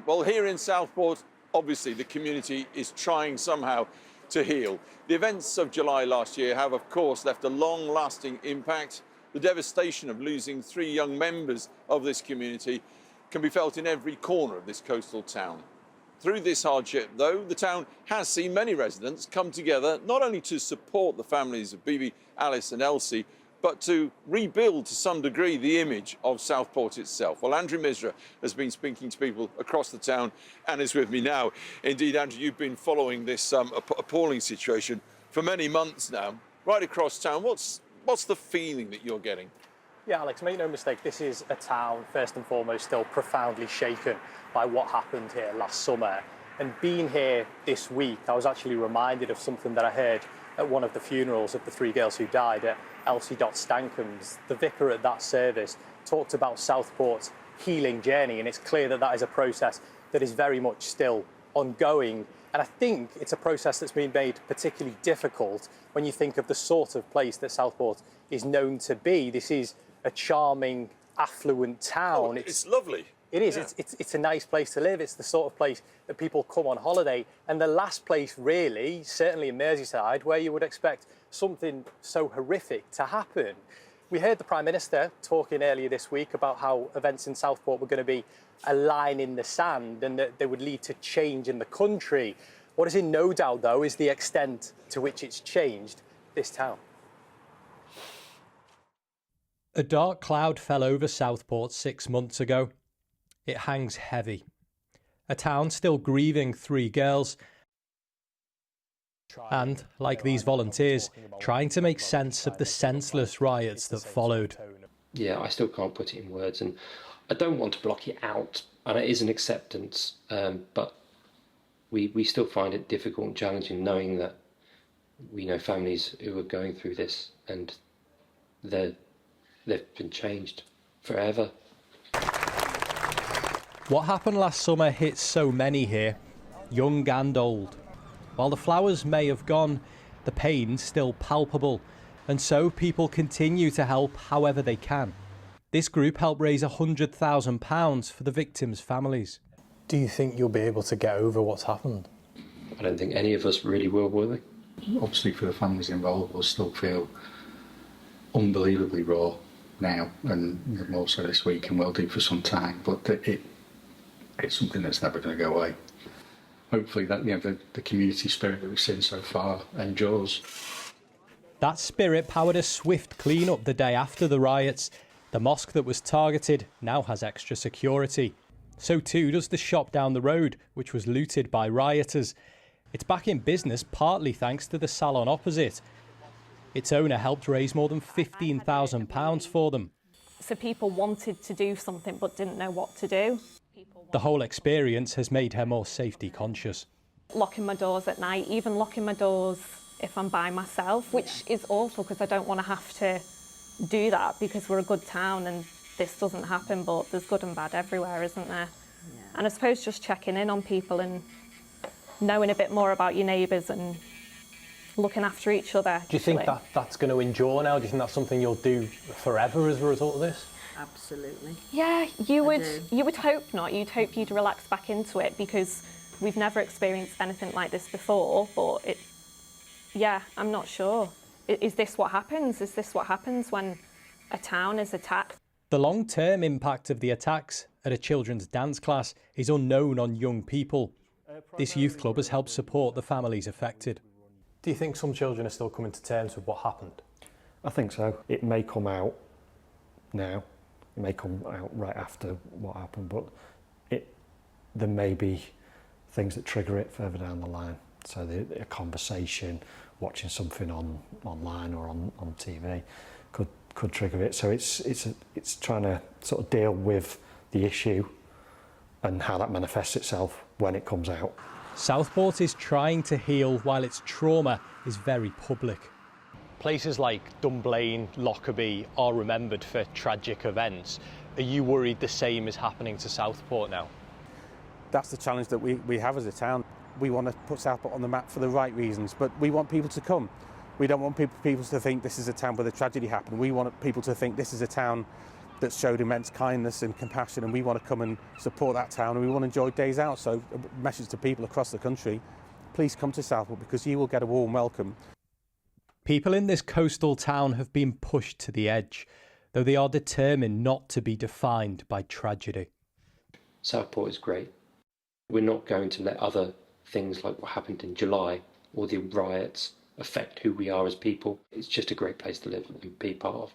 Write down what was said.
Well, here in Southport, obviously the community is trying somehow to heal. The events of July last year have, of course, left a long-lasting impact. The devastation of losing 3 young members of this community can be felt in every corner of this coastal town. Through this hardship, though, the town has seen many residents come together not only to support the families of Bibi, Alice and Elsie, but to rebuild to some degree the image of Southport itself. Well, Andrew Misra has been speaking to people across the town and is with me now. Indeed, Andrew, you've been following this appalling situation for many months now. Right across town, what's the feeling that you're getting? Yeah, Alex, make no mistake, this is a town, first and foremost, still profoundly shaken by what happened here last summer. And being here this week, I was actually reminded of something that I heard at one of the funerals of the 3 girls who died at Elsie Stancomb's. The vicar at that service talked about Southport's healing journey, and it's clear that that is a process that is very much still ongoing. And I think it's a process that's been made particularly difficult when you think of the sort of place that Southport is known to be. This is a charming, affluent town. Oh, it's lovely. It is. Yeah. It's a nice place to live. It's the sort of place that people come on holiday. And the last place, really, certainly in Merseyside, where you would expect something so horrific to happen. We heard the Prime Minister talking earlier this week about how events in Southport were going to be a line in the sand and that they would lead to change in the country. What is in no doubt, though, is the extent to which it's changed this town. A dark cloud fell over Southport 6 months ago. It hangs heavy. A town still grieving 3 girls and, like these volunteers, trying to make sense of the senseless riots that followed. Yeah, I still can't put it in words, and I don't want to block it out, and it is an acceptance, but we still find it difficult and challenging knowing that we know families who are going through this and they've been changed forever. What happened last summer hit so many here, young and old. While the flowers may have gone, the pain's still palpable, and so people continue to help however they can. This group helped raise £100,000 for the victims' families. Do you think you'll be able to get over what's happened? I don't think any of us really will we? Obviously for the families involved, we'll still feel unbelievably raw now, and more so this week, and will do for some time, but it's something that's never going to go away. Hopefully that, the community spirit that we've seen so far endures. That spirit powered a swift clean-up the day after the riots. The mosque that was targeted now has extra security. So too does the shop down the road, which was looted by rioters. It's back in business partly thanks to the salon opposite. Its owner helped raise more than £15,000 for them. So people wanted to do something but didn't know what to do. The whole experience has made her more safety conscious. Locking my doors at night, even locking my doors if I'm by myself, which is awful because I don't want to have to do that because we're a good town and this doesn't happen, but there's good and bad everywhere, isn't there? Yeah. And I suppose just checking in on people and knowing a bit more about your neighbours and looking after each other. Do you think that's going to endure now? Do you think that's something you'll do forever as a result of this? Absolutely. Yeah, you would hope not. You'd hope you'd relax back into it because we've never experienced anything like this before, but I'm not sure. Is this what happens? Is this what happens when a town is attacked? The long-term impact of the attacks at a children's dance class is unknown on young people. This youth club has helped support the families affected. Do you think some children are still coming to terms with what happened? I think so. It may come out now. It may come out right after what happened, but there may be things that trigger it further down the line. So a conversation, watching something online or on TV could trigger it. So it's trying to sort of deal with the issue and how that manifests itself when it comes out. Southport is trying to heal while its trauma is very public. Places like Dunblane, Lockerbie are remembered for tragic events. Are you worried the same is happening to Southport now? That's the challenge that we have as a town. We want to put Southport on the map for the right reasons, but we want people to come. We don't want people to think this is a town where the tragedy happened. We want people to think this is a town that showed immense kindness and compassion, and we want to come and support that town, and we want to enjoy days out. So a message to people across the country, please come to Southport because you will get a warm welcome. People in this coastal town have been pushed to the edge, though they are determined not to be defined by tragedy. Southport is great. We're not going to let other things like what happened in July or the riots affect who we are as people. It's just a great place to live and be part of.